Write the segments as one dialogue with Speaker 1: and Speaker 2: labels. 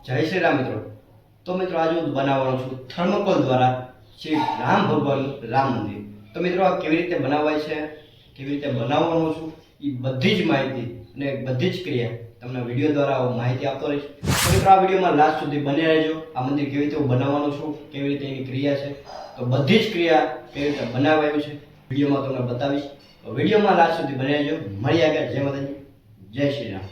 Speaker 1: જય શ્રી રામ મિત્રો। તો મિત્રો આજે હું બનાવવાનો છું થર્મોકોલ દ્વારા શ્રી રામ ભગવાનનું રામ મંદિર। તો મિત્રો આ કેવી રીતે બનાવાય છે, કેવી રીતે બનાવવાનું છું, એ બધી જ માહિતી અને બધી જ ક્રિયા તમને વિડીયો દ્વારા માહિતી આપતો રહીશ। તો મિત્રો આ વિડીયોમાં લાસ્ટ સુધી બની રહેજો। આ મંદિર કેવી રીતે હું બનાવવાનું છું, કેવી રીતે એની ક્રિયા છે, તો બધી જ ક્રિયા કેવી રીતે બનાવાયું છે વિડીયોમાં તમને બતાવીશ। તો વિડીયોમાં લાસ્ટ સુધી બની રહેજો। મળીએ આગળ। જય માતાજી, જય શ્રી રામ।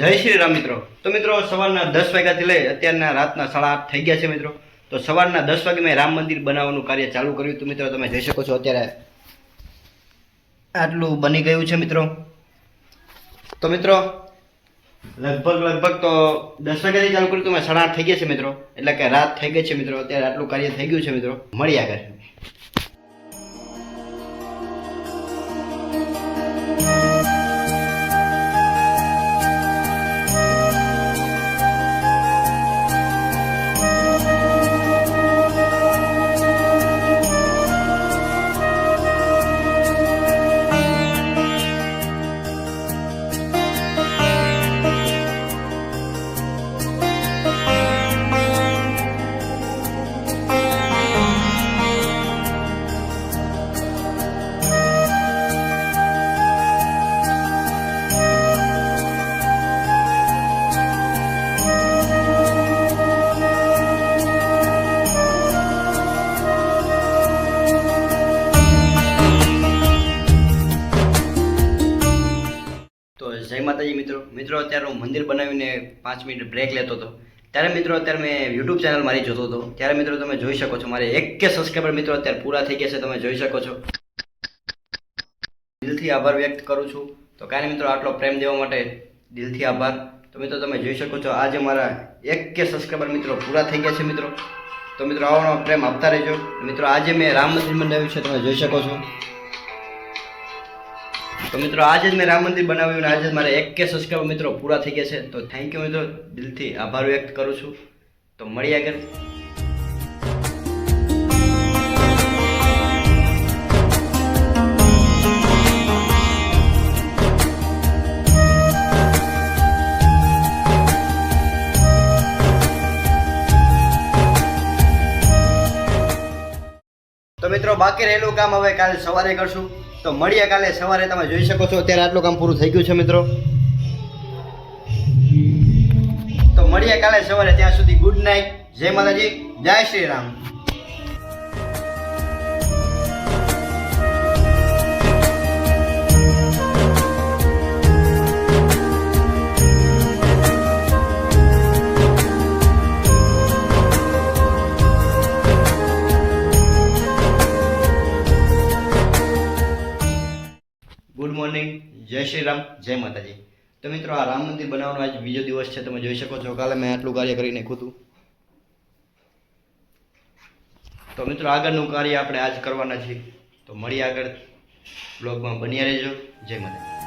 Speaker 1: જય શ્રી રામ મિત્રો। તો મિત્રો સવારના 10 વાગ્યાથી લઈ અત્યારના રાતના 8:30 થઈ ગયા છે મિત્રો। તો સવારના 10 વાગે મેં રામ મંદિર બનાવવાનું કાર્ય ચાલુ કર્યું હતું મિત્રો। તમે જોઈ શકો છો અત્યારે આટલું બની ગયું છે મિત્રો। તો મિત્રો લગભગ તો 10 વાગ્યાથી ચાલુ કર્યું તો મેં 8:30 થઈ ગયા છે મિત્રો, એટલે કે રાત થઈ ગઈ છે મિત્રો। અત્યારે આટલું કાર્ય થઈ ગયું છે મિત્રો। મળીએ આગળ। મિત્રો અત્યારે હું મંદિર બનાવીને 5 મિનિટ બ્રેક લેતો હતો ત્યારે મિત્રો અત્યારે મેં યુટ્યુબ ચેનલ મારી જોતો હતો ત્યારે મિત્રો તમે જોઈ શકો છો મારે 1K સબસ્ક્રાઈબર મિત્રો અત્યારે પૂરા થઈ ગયા છે તમે જોઈ શકો છો દિલથી આભાર વ્યક્ત કરું છું તો કાંઈ મિત્રો આટલો પ્રેમ દેવા માટે દિલથી આભાર તો મિત્રો તમે જોઈ શકો છો આજે મારા 1K સબસ્ક્રાઈબર મિત્રો પૂરા થઈ ગયા છે મિત્રો તો મિત્રો આવો પ્રેમ આપતા રહેજો મિત્રો આજે મેં રામ મંદિર બનાવ્યું છે તમે જોઈ શકો છો તો મિત્રો આજે જ મેં રામ મંદિર બનાવ્યું અને આજે જ મારે 1K સબસ્ક્રાઈબર મિત્રો પૂરા થઈ ગયા છે તો થેન્ક યુ મિત્રો દિલથી આભાર વ્યક્ત કરું છું તો મળીએ આગળ તો મિત્રો બાકી રહેલું કામ હવે કાલે સવારે કરશું તો મળીએ કાલે સવારે તમે જોઈ શકો છો અત્યારે આટલું કામ પૂરું થઈ ગયું છે મિત્રો તો મળીએ કાલે સવારે ત્યાં સુધી ગુડ નાઇટ જય માતાજી જય શ્રી રામ ગુડ મોર્નિંગ જય શ્રી રામ જય માતાજી તો મિત્રો આ રામ મંદિર બનાવવાનો આજ બીજો દિવસ છે તમે જોઈ શકો છો કાલે મેં આટલું કાર્ય કરી નાખ્યું હતું તો મિત્રો આગળનું કાર્ય આપણે આજ કરવાના છીએ તો મળીએ આગળ બ્લોગમાં બન્યા રહેજો જય માતાજી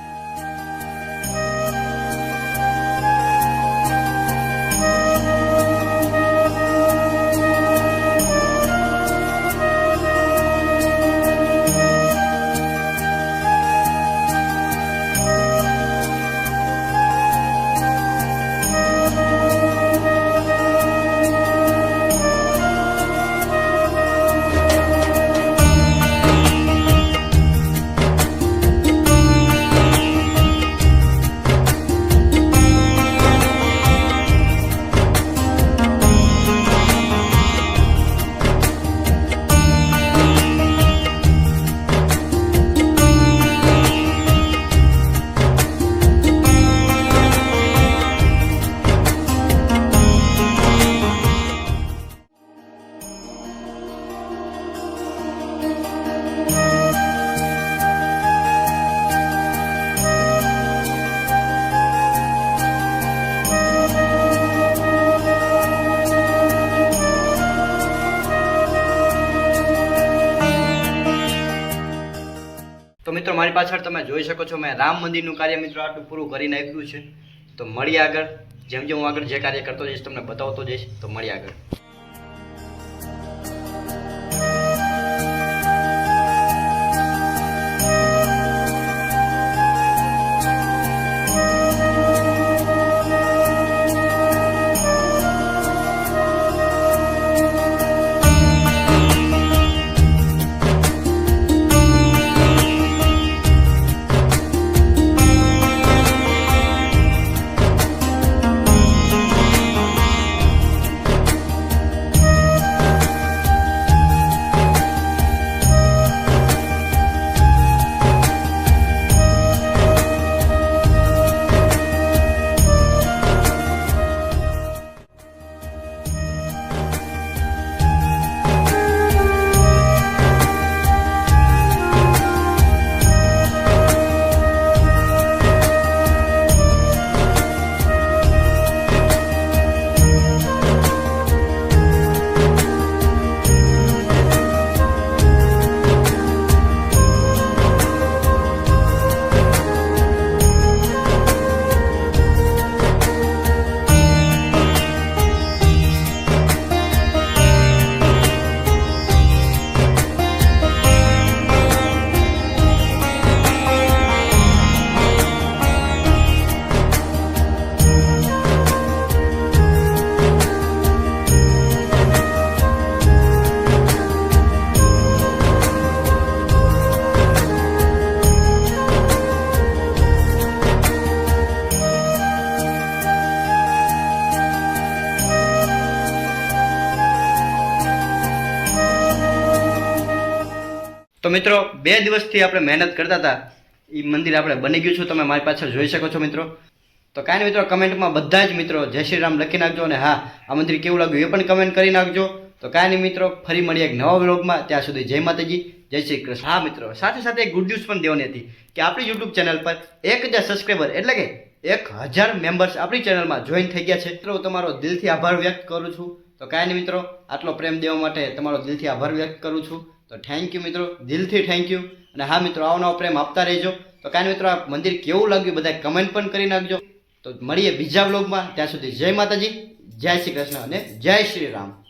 Speaker 1: તો મિત્રો મારી પાછળ તમે જોઈ શકો છો મેં રામ મંદિરનું કાર્ય મિત્રો આટલું પૂરું કરી નાખ્યું છે તો મળીએ આગળ જેમ જેમ હું આગળ જે કાર્ય કરતો જઈશ તમને બતાવતો જઈશ તો મળીએ આગળ તો મિત્રો 2 દિવસથી આપણે મહેનત કરતા હતા એ મંદિર આપણે બની ગયું છે તમે મારી પાછળ જોઈ શકો છો મિત્રો તો કાંઈ નહીં મિત્રો, કમેન્ટમાં બધા જ મિત્રો જય શ્રી રામ લખી નાખજો, અને હા, આ મંદિર કેવું લાગ્યું એ પણ કમેન્ટ કરી નાખજો. તો કાંઈ નહીં મિત્રો, ફરી મળીએ એક નવા વ્લોગમાં. ત્યાં સુધી જય માતાજી, જય શ્રી કૃષ્ણ. હા મિત્રો, સાથે સાથે એક ગુડ ન્યૂઝ પણ દેવાની હતી કે આપણી યુટ્યુબ ચેનલ પર 1000 સબસ્ક્રાઈબર એટલે કે 1000 મેમ્બર્સ આપણી ચેનલમાં જોઈન થઈ ગયા છે. મિત્રો તમારો દિલથી આભાર વ્યક્ત કરું છું. તો કાંઈ નહીં મિત્રો, આટલો પ્રેમ દેવા માટે તમારો દિલથી આભાર વ્યક્ત કરું છું. તો થેન્ક યુ મિત્રો, દિલથી થેન્ક યુ. અને હા મિત્રો, આવો નવો પ્રેમ આપતા રહેજો. તો કાંઈ નહીં મિત્રો, આ મંદિર કેવું લાગ્યું બધા કમેન્ટ પણ કરી નાખજો. તો મળીએ બીજા વ્લોગમાં. ત્યાં સુધી જય માતાજી, જય શ્રી કૃષ્ણ અને જય શ્રી રામ.